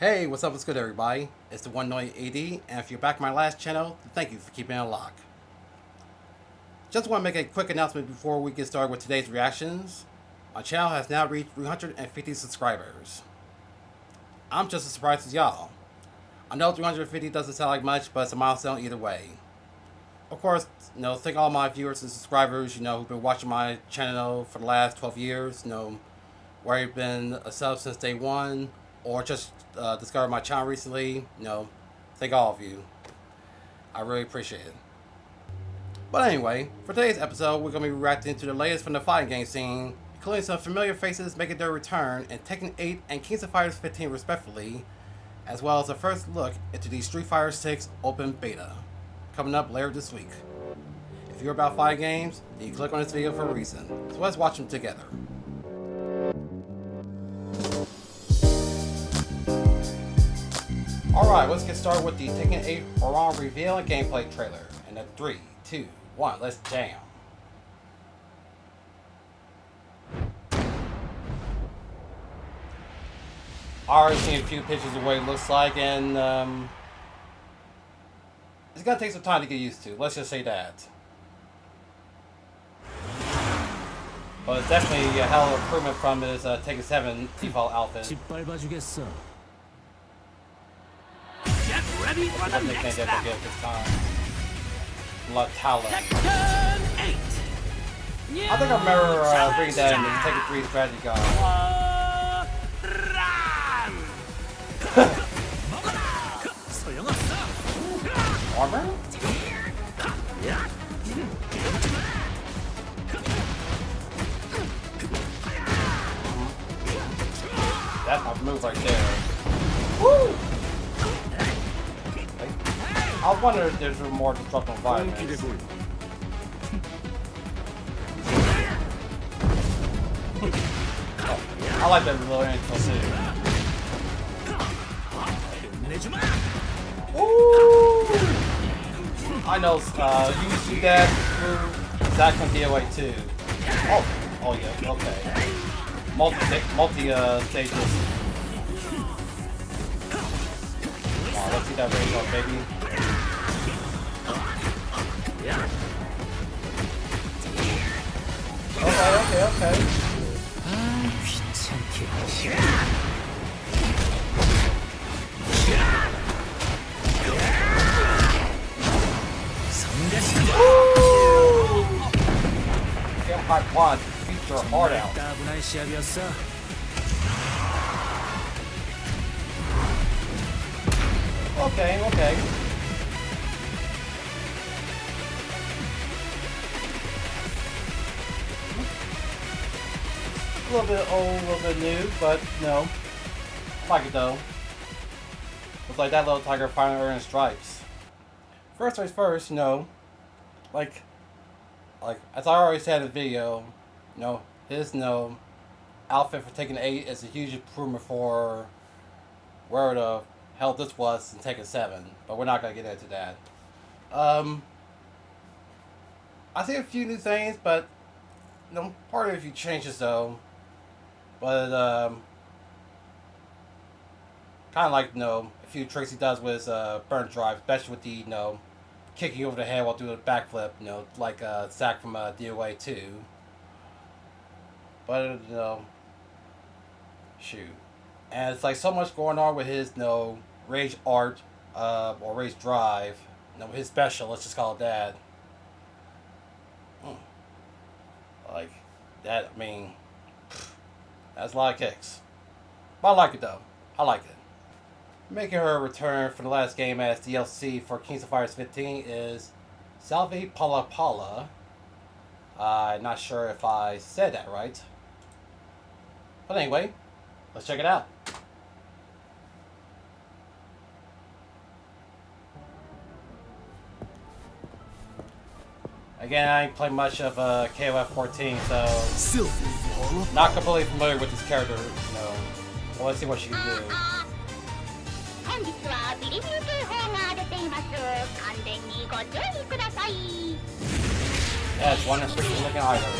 Hey, what's up, what's good everybody? It's the one noise AD, and if you're back on my last channel, thank you for keeping it locked. Just want to make a quick announcement before we get started with today's reactions. My channel has now reached 350 subscribers. I'm just as surprised as y'all. I know 350 doesn't sound like much, but it's a milestone either way. Of course, thank all my viewers and subscribers, who've been watching my channel for the last 12 years, where you've been a sub since day one, or just discovered my channel recently, thank all of you. I really appreciate it. But anyway, for today's episode, we're going to be reacting to the latest from the fighting game scene, including some familiar faces making their return in Tekken 8 and Kings of Fighters 15 respectively, as well as a first look into the Street Fighter 6 open beta, coming up later this week. If you're about fighting games, then you click on this video for a reason, so let's watch them together. Alright, let's get started with the Tekken 8 Hworang reveal and gameplay trailer. And at 3, 2, 1, let's jam. I already seen a few pictures of what it looks like, and it's gonna take some time to get used to, let's just say that. But it's definitely a hell of an improvement from his Tekken 7 default outfit. I think they did forget this time. Paula. I think I remember reading that in the Tekken 3 strategy guide. Armor? That's my move right there. Woo! I wonder if there's a more destructive violence. I like that little intro too. Ooh! I know, you see that through Zach from DOA too. Oh yeah, okay. Multi stages. Wow, let's see that range up, baby. Okay. Get my quad, beat your heart out. Okay. A little bit old, a little bit new, but no. I like it though. Looks like that little tiger finally earned stripes. First things first, like as I already said in the video, his outfit for Tekken 8 is a huge improvement for where the hell this was in Tekken 7, but we're not gonna get into that. I see a few new things, but part of a few changes though. But kind of like a few tricks he does with his burn drive, especially with the kicking over the head while doing a backflip, like Zack from DOA 2. But shoot, and it's like so much going on with his rage art or rage drive, his special. Let's just call it that. Like that. I mean. That's a lot of kicks. But I like it though. I like it. Making her return for the last game as DLC for Kings of Fighters 15 is Sylvie Paula. I'm not sure if I said that right. But anyway, let's check it out. Again, I ain't played much of KOFXV, so Sylvie, not completely familiar with this character, Well, let's see what she can do. Yeah, it's one freaking looking item.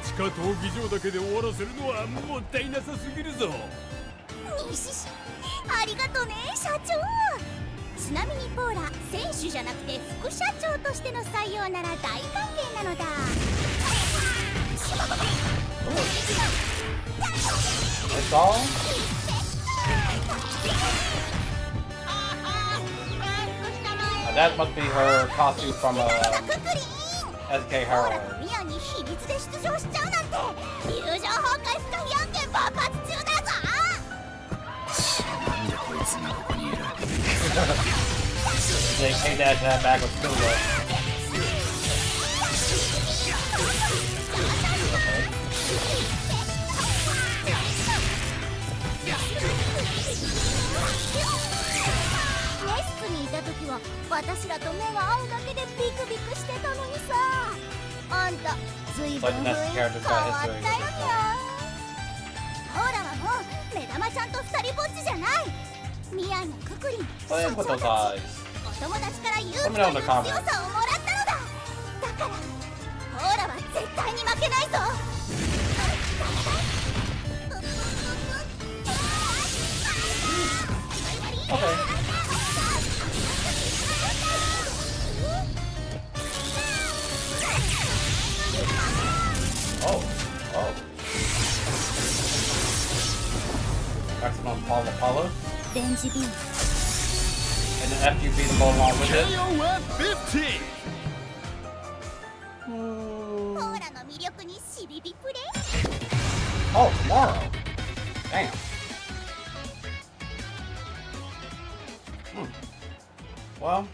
地下闘技場だけで終わらせるのはもったいなさすぎるぞ。西ありがとね社長。ちなみにポーラ、選手じゃなくて副社長としての採用なら大歓迎なのだ。That's all? That must be her costume from SK Hworang. ミアに秘密で出場しちゃうなんて友情崩壊スカヒ案件勃発中だぞ。なんでこいつがここにいる。They came that back with Sylvie.レスクにいた時は私らと目が合うだけでビクビクしてたのにさ。あんたずいぶん雰囲気変わったよにゃ。ほらはもう目玉ちゃんと二人ぼっちじゃない。ミアやククリン、社長たち、お友達から勇気という強さをもらったのだ。だからほらは絶対に負けないぞ。Okay. Oh. Maximum Paula. レンジビー And then FUB to go along with it. KOFXV! ポーラの魅力にシビビプレイ。 Oh, tomorrow. Damn. Well,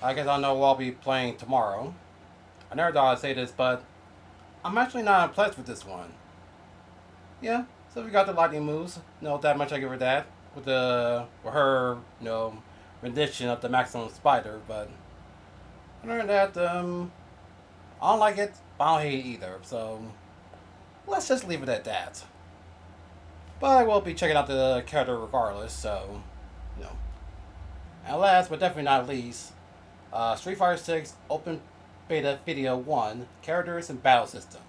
I guess I know what I'll be playing tomorrow. I never thought I'd say this, but I'm actually not impressed with this one. Yeah, so we got the lightning moves. No, that much I give her that. With her, rendition of the maximum spider, but other than that, I don't like it, but I don't hate it either, so let's just leave it at that. But I will be checking out the character regardless, so, And last, but definitely not least, Street Fighter 6 Open Beta Video 1, Characters and Battle System.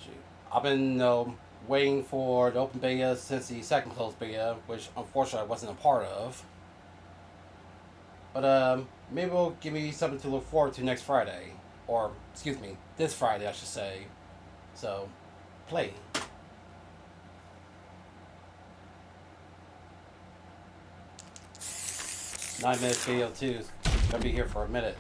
Shoot. I've been waiting for the Open Beta since the second closed beta, which unfortunately I wasn't a part of. But maybe it'll give me something to look forward to next Friday. Or, excuse me, this Friday I should say. So, play. Nine-minute video 2 is gonna be here for a minute.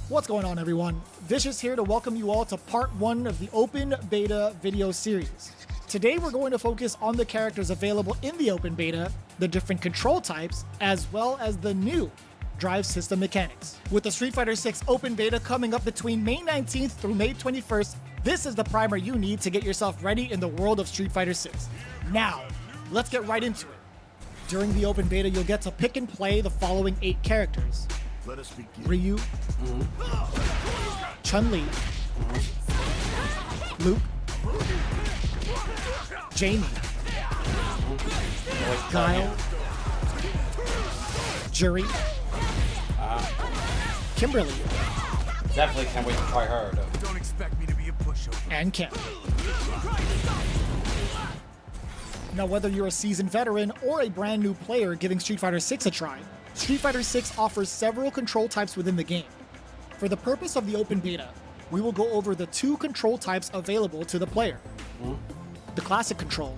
What's going on, everyone? Vicious here to welcome you all to part 1 of the Open Beta video series. Today we're going to focus on the characters available in the Open Beta, the different control types, as well as the new drive system mechanics. With the Street Fighter 6 Open Beta coming up between May 19th through May 21st, this is the primer you need to get yourself ready in the world of Street Fighter 6. Now, let's get right into it. During the Open Beta, you'll get to pick and play the following 8 characters. Let us begin. Ryu, Chun-Li, Luke, Jamie, Guile, Jury, Kimberly, Definitely can't wait to try her though. Don't expect me to be a pushover. and Ken. Now, whether you're a seasoned veteran or a brand new player giving Street Fighter 6 a try, Street Fighter 6 offers several control types within the game. For the purpose of the Open Beta, we will go over the 2 control types available to the player. The Classic Control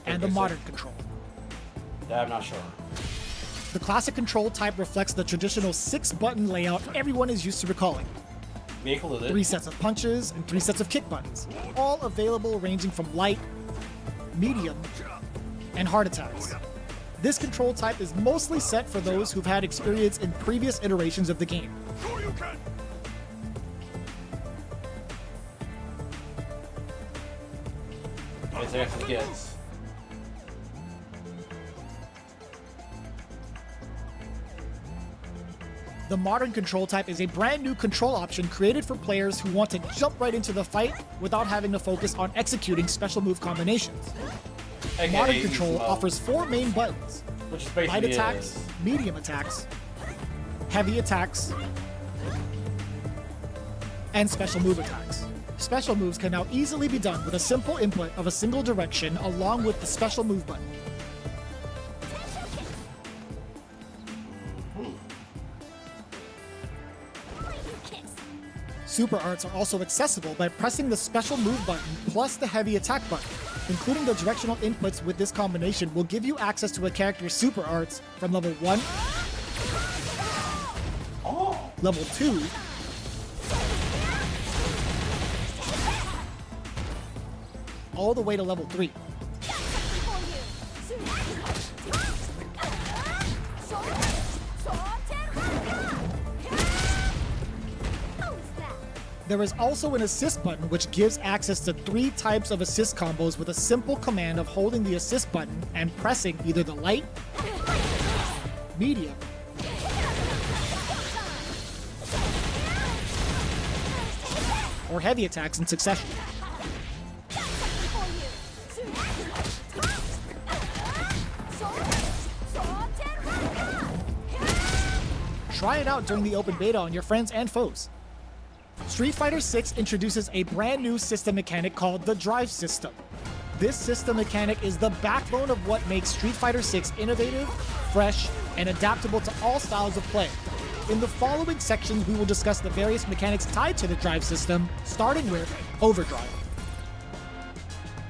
and the Modern Control. Yeah, I'm not sure. The Classic Control type reflects the traditional 6-button layout everyone is used to recalling. Me included. 3 sets of punches and 3 sets of kick buttons, all available ranging from light, medium, and hard attacks. This control type is mostly set for those who've had experience in previous iterations of the game. It's there for kids. The Modern Control type is a brand new control option created for players who want to jump right into the fight without having to focus on executing special move combinations. AKA Modern Control easy mode, offers 4 main buttons: which is basically light attacks, medium attacks, heavy attacks, and special move attacks. Special moves can now easily be done with a simple input of a single direction along with the special move button. Super arts are also accessible by pressing the special move button plus the heavy attack button. Including the directional inputs with this combination will give you access to a character's super arts from level 1, level 2, all the way to level 3. There is also an assist button which gives access to 3 types of assist combos with a simple command of holding the assist button and pressing either the light, medium, or heavy attacks in succession. Try it out during the open beta on your friends and foes. Street Fighter VI introduces a brand new system mechanic called the Drive System. This system mechanic is the backbone of what makes Street Fighter VI innovative, fresh, and adaptable to all styles of play. In the following sections, we will discuss the various mechanics tied to the Drive System, starting with Overdrive.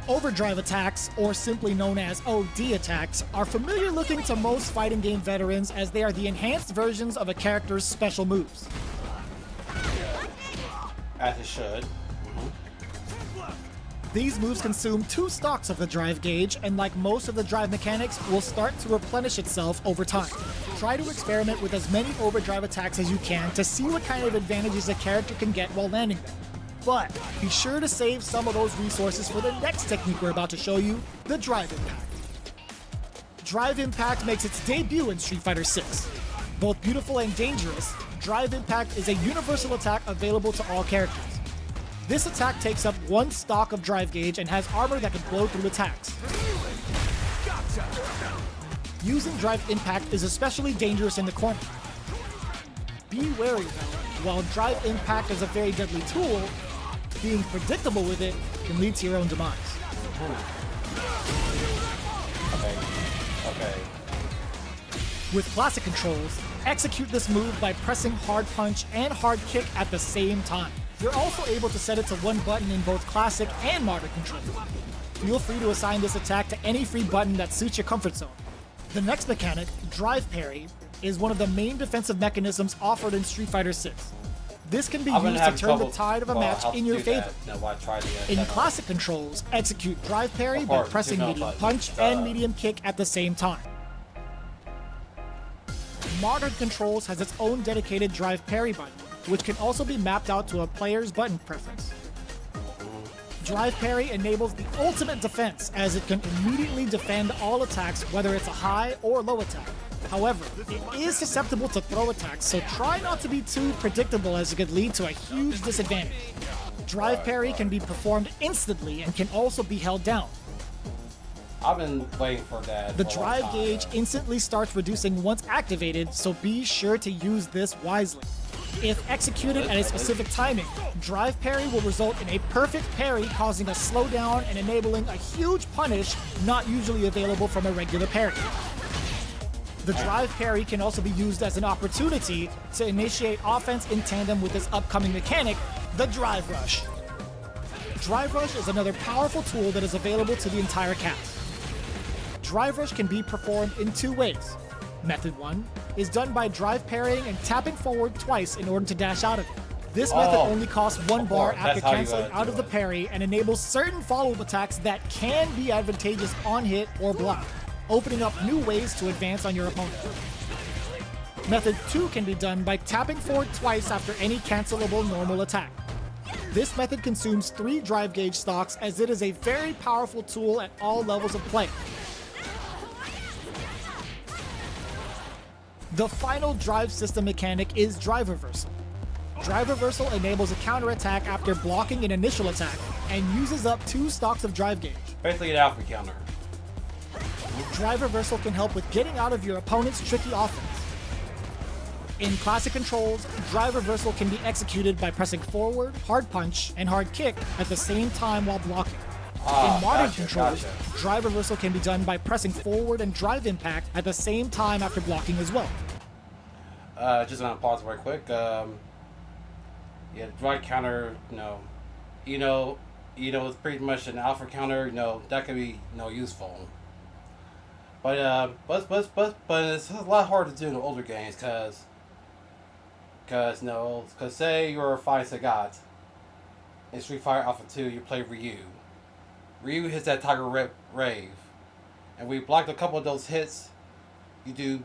Overdrive attacks, or simply known as OD attacks, are familiar looking to most fighting game veterans as they are the enhanced versions of a character's special moves. As it should. These moves consume 2 stocks of the drive gauge, and like most of the drive mechanics, will start to replenish itself over time. Try to experiment with as many overdrive attacks as you can to see what kind of advantages a character can get while landing them. But be sure to save some of those resources for the next technique we're about to show you, the Drive Impact. Drive Impact makes its debut in Street Fighter VI. Both beautiful and dangerous, Drive Impact is a universal attack available to all characters. This attack takes up 1 stock of drive gauge and has armor that can blow through attacks. Using Drive Impact is especially dangerous in the corner. Be wary though, while Drive Impact is a very deadly tool, being predictable with it can lead to your own demise. Okay. With classic controls, execute this move by pressing hard punch and hard kick at the same time. You're also able to set it to 1 button in both classic and modern controls. Feel free to assign this attack to any free button that suits your comfort zone. The next mechanic, Drive Parry, is one of the main defensive mechanisms offered in Street Fighter VI. This can be used to turn the tide of a match in your favor. In classic controls, execute Drive Parry by pressing medium punch and medium kick at the same time. Modern controls has its own dedicated Drive Parry button, which can also be mapped out to a player's button preference. Drive Parry enables the ultimate defense, as it can immediately defend all attacks, whether it's a high or low attack. However, it is susceptible to throw attacks, so try not to be too predictable as it could lead to a huge disadvantage. Drive Parry can be performed instantly and can also be held down. I've been waiting for that. The drive gauge instantly starts reducing once activated, so be sure to use this wisely. If executed at a specific timing, Drive Parry will result in a perfect parry, causing a slowdown and enabling a huge punish not usually available from a regular parry. The Drive Parry can also be used as an opportunity to initiate offense in tandem with this upcoming mechanic, the Drive Rush. Drive Rush is another powerful tool that is available to the entire cast. Drive Rush can be performed in 2 ways. Method 1 is done by drive parrying and tapping forward twice in order to dash out of it. This method only costs 1 bar after canceling out of the parry and enables certain follow-up attacks that can be advantageous on hit or block, opening up new ways to advance on your opponent. Method 2 can be done by tapping forward twice after any cancelable normal attack. This method consumes 3 drive gauge stocks, as it is a very powerful tool at all levels of play. The final drive system mechanic is Drive Reversal. Drive Reversal enables a counterattack after blocking an initial attack and uses up 2 stocks of drive gauge. Basically an alpha counter. Drive Reversal can help with getting out of your opponent's tricky offense. In classic controls, drive reversal can be executed by pressing forward, hard punch, and hard kick at the same time while blocking. In modern controls, drive reversal can be done by pressing forward and drive impact at the same time after blocking as well. Just gonna pause right quick. Yeah, drive counter, it's pretty much an alpha counter, that could be, useful. But it's a lot harder to do in the older games, cause say you're a Fighting Sagat in Street Fighter Alpha 2, you play Ryu. Ryu hits that Tiger Rave, and we blocked a couple of those hits. You do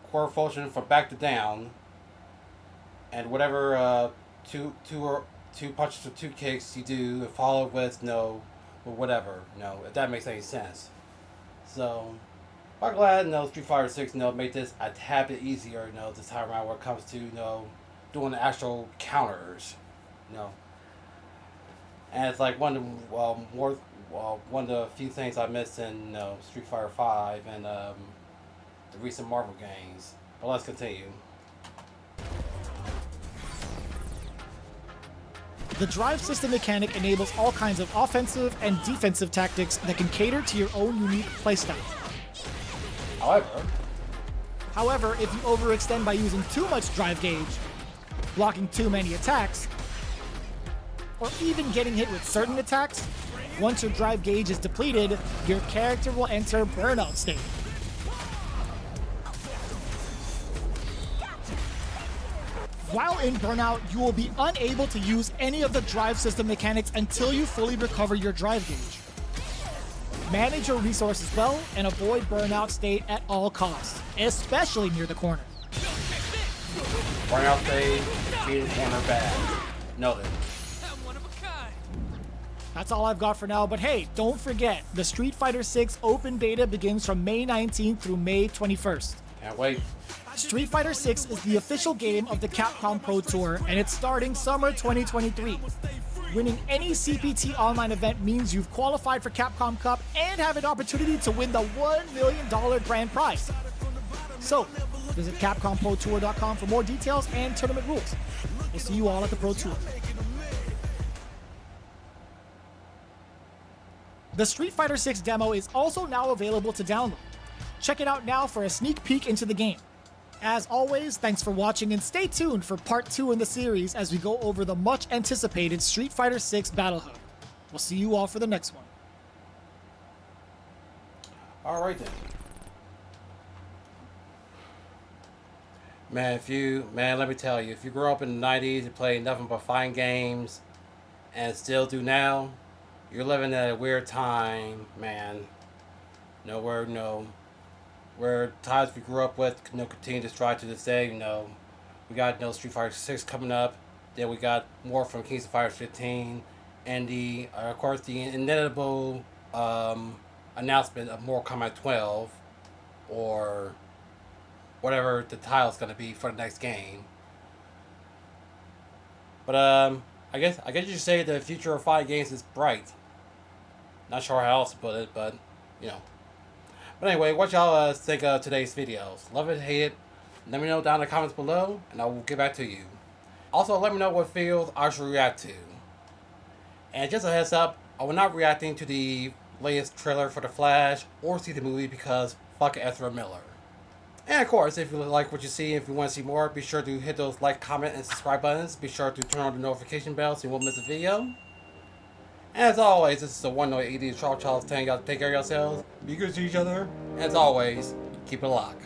quarter function from back to down, and whatever two punches or two kicks you do, follow with whatever, if that makes any sense. So I'm glad Street Fighter 6 made this a tad bit easier this time around when it comes to doing the actual counters, and it's like one of the few things I missed in Street Fighter 5 and the recent Marvel games. But let's continue. The drive system mechanic enables all kinds of offensive and defensive tactics that can cater to your own unique playstyle. However, if you overextend by using too much drive gauge, blocking too many attacks, or even getting hit with certain attacks, once your drive gauge is depleted, your character will enter burnout state. While in burnout, you will be unable to use any of the drive system mechanics until you fully recover your drive gauge. Manage your resources well and avoid burnout state at all costs, especially near the corner. Burnout state, being corner bad. Noted. That's all I've got for now, but hey, don't forget, the Street Fighter 6 open beta begins from May 19th through May 21st. Can't wait. Street Fighter 6 is the official game of the Capcom Pro Tour, and it's starting summer 2023. Winning any CPT online event means you've qualified for Capcom Cup and have an opportunity to win the $1 million grand prize. So, visit CapcomProTour.com for more details and tournament rules. We'll see you all at the Pro Tour. The Street Fighter 6 demo is also now available to download. Check it out now for a sneak peek into the game. As always, thanks for watching and stay tuned for part 2 in the series as we go over the much anticipated Street Fighter 6 Battle Hub. We'll see you all for the next one. Alright then. Man, let me tell you, if you grew up in the 90s and played nothing but fighting games and still do now, you're living at a weird time, man. Where times we grew up with, continue to strive to this day. We got Street Fighter 6 coming up. Then we got more from Kings of Fighters 15, and of course the inevitable announcement of Mortal Kombat 12, or whatever the title's gonna be for the next game. But I guess you should say the future of fighting games is bright. Not sure how else to put it, but But anyway, what y'all think of today's videos? Love it, hate it? Let me know down in the comments below, and I will get back to you. Also, let me know what fields I should react to. And just a heads up, I will not be reacting to the latest trailer for The Flash or see the movie because fuck Ezra Miller. And of course, if you like what you see, if you want to see more, be sure to hit those like, comment, and subscribe buttons. Be sure to turn on the notification bell so you won't miss a video. And as always, this is the one note ADtheTribalChild telling y'all to take care of yourselves, be good to each other, and as always, keep it locked.